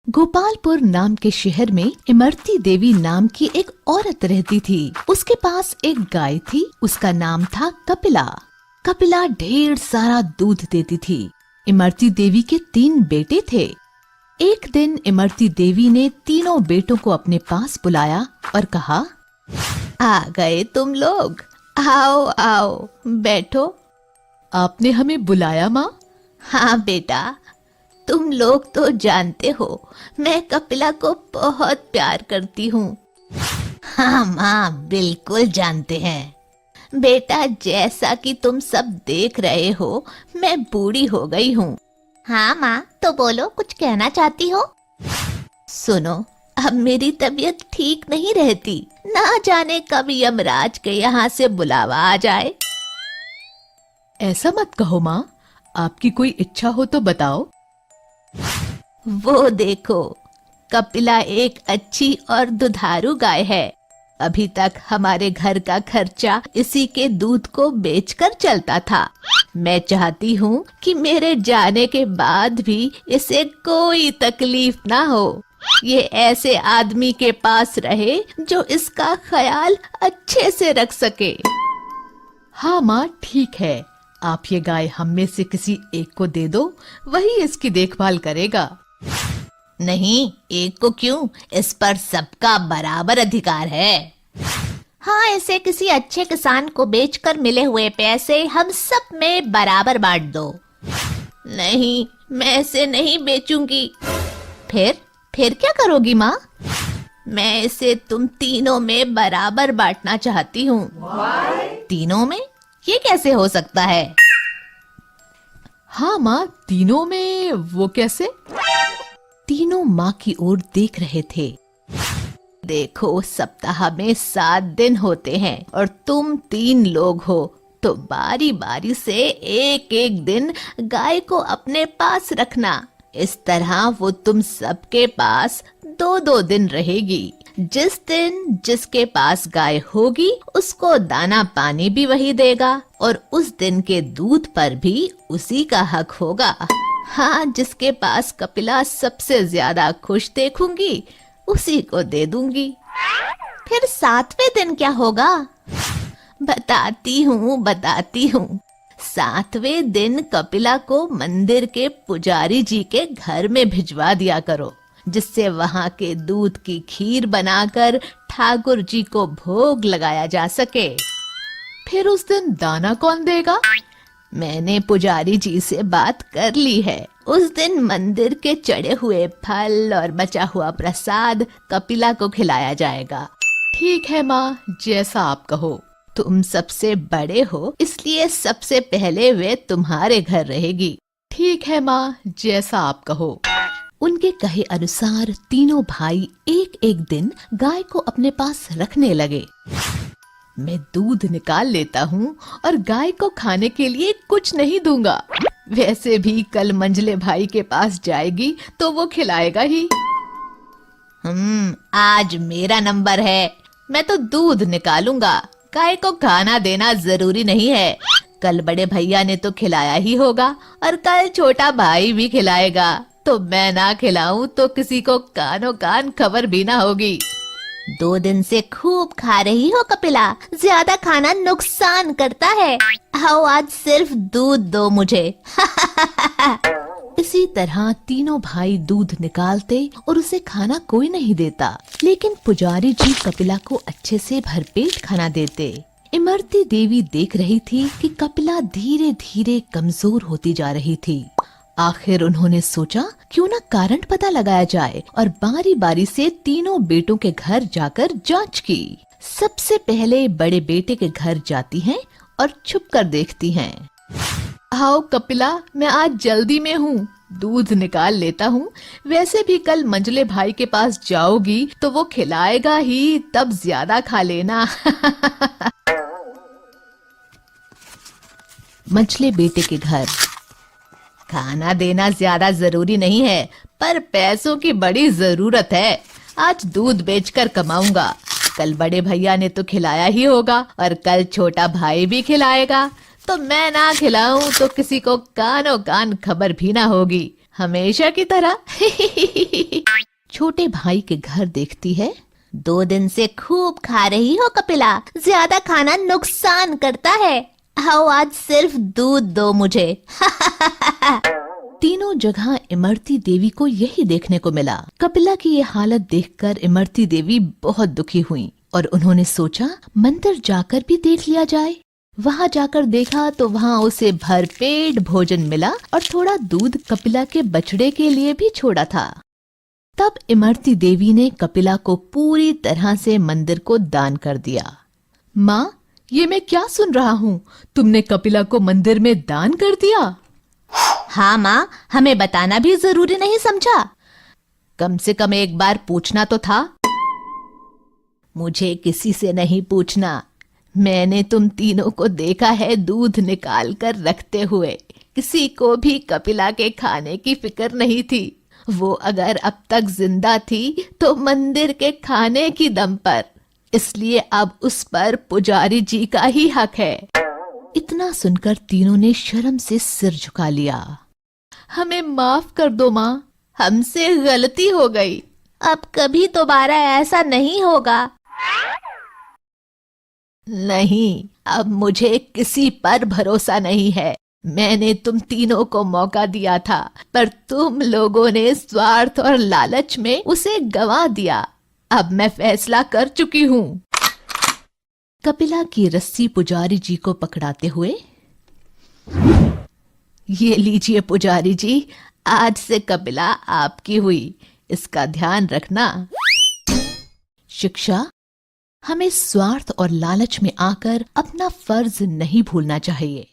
गोपालपुर नाम के शहर में इमरती देवी नाम की एक औरत रहती थी। उसके पास एक गाय थी। उसका नाम था कपिला। कपिला ढेर सारा दूध देती थी। इमरती देवी के 3 बेटे थे। एक दिन इमरती देवी ने तीनों बेटों को अपने पास बुलाया और कहा, आ गए तुम लोग, आओ आओ बैठो। आपने हमें बुलाया माँ? हाँ बेटा, तुम लोग तो जानते हो मैं कपिला को बहुत प्यार करती हूँ। हाँ माँ, बिल्कुल जानते हैं बेटा। जैसा कि तुम सब देख रहे हो, मैं बूढ़ी हो गई हूँ। हाँ माँ, तो बोलो, कुछ कहना चाहती हो? सुनो, अब मेरी तबीयत ठीक नहीं रहती। ना जाने कब यमराज के यहाँ से बुलावा आ जाए। ऐसा मत कहो माँ, आपकी कोई इच्छा हो तो बताओ। वो देखो, कपिला एक अच्छी और दुधारू गाय है। अभी तक हमारे घर का खर्चा इसी के दूध को बेचकर चलता था। मैं चाहती हूँ कि मेरे जाने के बाद भी इसे कोई तकलीफ ना हो। ये ऐसे आदमी के पास रहे जो इसका ख्याल अच्छे से रख सके। हाँ माँ, ठीक है। आप ये गाय हम में से किसी एक को दे दो, वही इसकी देखभाल करेगा। नहीं, एक को क्यों? इस पर सबका बराबर अधिकार है। हाँ, इसे किसी अच्छे किसान को बेचकर मिले हुए पैसे हम सब में बराबर बांट दो। नहीं, मैं इसे नहीं बेचूंगी। फिर क्या करोगी माँ? मैं इसे तुम तीनों में बराबर बांटना चाहती हूँ। तीनों में? ये कैसे हो सकता है? हाँ माँ, तीनों में वो कैसे? तीनों माँ की ओर देख रहे थे। देखो, सप्ताह में 7 दिन होते हैं और तुम 3 लोग हो, तो बारी बारी से एक एक दिन गाय को अपने पास रखना। इस तरह वो तुम सबके पास 2-2 दिन रहेगी। जिस दिन जिसके पास गाय होगी उसको दाना पानी भी वही देगा और उस दिन के दूध पर भी उसी का हक होगा। हाँ, जिसके पास कपिला सबसे ज्यादा खुश देखूंगी उसी को दे दूंगी। फिर 7वें दिन क्या होगा? बताती हूँ। 7वें दिन कपिला को मंदिर के पुजारी जी के घर में भिजवा दिया करो, जिससे वहां के दूध की खीर बनाकर ठाकुर जी को भोग लगाया जा सके। फिर उस दिन दाना कौन देगा? मैंने पुजारी जी से बात कर ली है। उस दिन मंदिर के चढ़े हुए फल और बचा हुआ प्रसाद कपिला को खिलाया जाएगा। ठीक है माँ, जैसा आप कहो। तुम सबसे बड़े हो, इसलिए सबसे पहले वे तुम्हारे घर रहेगी। ठीक है माँ, जैसा आप कहो। उनके कहे अनुसार तीनों भाई एक एक दिन गाय को अपने पास रखने लगे। मैं दूध निकाल लेता हूँ और गाय को खाने के लिए कुछ नहीं दूंगा। वैसे भी कल मंझले भाई के पास जाएगी तो वो खिलाएगा ही। आज मेरा नंबर है। मैं तो दूध निकालूंगा। गाय को खाना देना जरूरी नहीं है। कल बड़े भैया ने तो खिलाया ही होगा और कल छोटा भाई भी खिलाएगा। तो मैं ना खिलाऊं तो किसी को कानो कान खबर भी ना होगी। 2 दिन से खूब खा रही हो कपिला, ज्यादा खाना नुकसान करता है। आओ, आज सिर्फ दूध दो मुझे। इसी तरह तीनों भाई दूध निकालते और उसे खाना कोई नहीं देता, लेकिन पुजारी जी कपिला को अच्छे से भरपेट खाना देते। इमरती देवी देख रही थी कि कपिला धीरे धीरे कमजोर होती जा रही थी। आखिर उन्होंने सोचा क्यों ना कारण पता लगाया जाए और बारी बारी से तीनों बेटों के घर जाकर जांच की। सबसे पहले बड़े बेटे के घर जाती हैं और छुप कर देखती हैं। आओ कपिला, मैं आज जल्दी में हूँ, दूध निकाल लेता हूँ। वैसे भी कल मंझले भाई के पास जाओगी तो वो खिलाएगा ही, तब ज्यादा खा लेना। मंझले बेटे के घर। खाना देना ज्यादा जरूरी नहीं है, पर पैसों की बड़ी जरूरत है। आज दूध बेचकर कमाऊंगा। कल बड़े भैया ने तो खिलाया ही होगा और कल छोटा भाई भी खिलाएगा। तो मैं ना खिलाऊं तो किसी को कानो कान खबर भी ना होगी। हमेशा की तरह। छोटे भाई के घर देखती है। 2 दिन से खूब खा रही हो कपिला, ज्यादा खाना नुकसान करता है। आओ आज सिर्फ दूध दो मुझे। तीनों जगह इमरती देवी को यही देखने को मिला। कपिला की ये हालत देखकर इमरती देवी बहुत दुखी हुई और उन्होंने सोचा मंदिर जाकर भी देख लिया जाए। वहां जाकर देखा तो वहां उसे भरपेट भोजन मिला और थोड़ा दूध कपिला के बछड़े के लिए भी छोड़ा था। तब इमरती देवी ने कपिला को पूरी तरह से मंदिर को दान कर दिया। माँ, ये मैं क्या सुन रहा हूँ? तुमने कपिला को मंदिर में दान कर दिया? हाँ माँ, हमें बताना भी जरूरी नहीं समझा? कम से कम एक बार पूछना तो था। मुझे किसी से नहीं पूछना। मैंने तुम तीनों को देखा है दूध निकाल कर रखते हुए। किसी को भी कपिला के खाने की फिक्र नहीं थी। वो अगर अब तक जिंदा थी तो मंदिर के खाने की दम पर, इसलिए अब उस पर पुजारी जी का ही हक है। इतना सुनकर तीनों ने शर्म से सिर झुका लिया। हमें माफ कर दो माँ, हमसे गलती हो गई। अब कभी दोबारा ऐसा नहीं होगा। नहीं, अब मुझे किसी पर भरोसा नहीं है। मैंने तुम तीनों को मौका दिया था, पर तुम लोगों ने स्वार्थ और लालच में उसे गंवा दिया। अब मैं फैसला कर चुकी हूँ। कपिला की रस्सी पुजारी जी को पकड़ाते हुए, ये लीजिए पुजारी जी, आज से कपिला आपकी हुई, इसका ध्यान रखना। शिक्षा, हमें स्वार्थ और लालच में आकर अपना फर्ज नहीं भूलना चाहिए।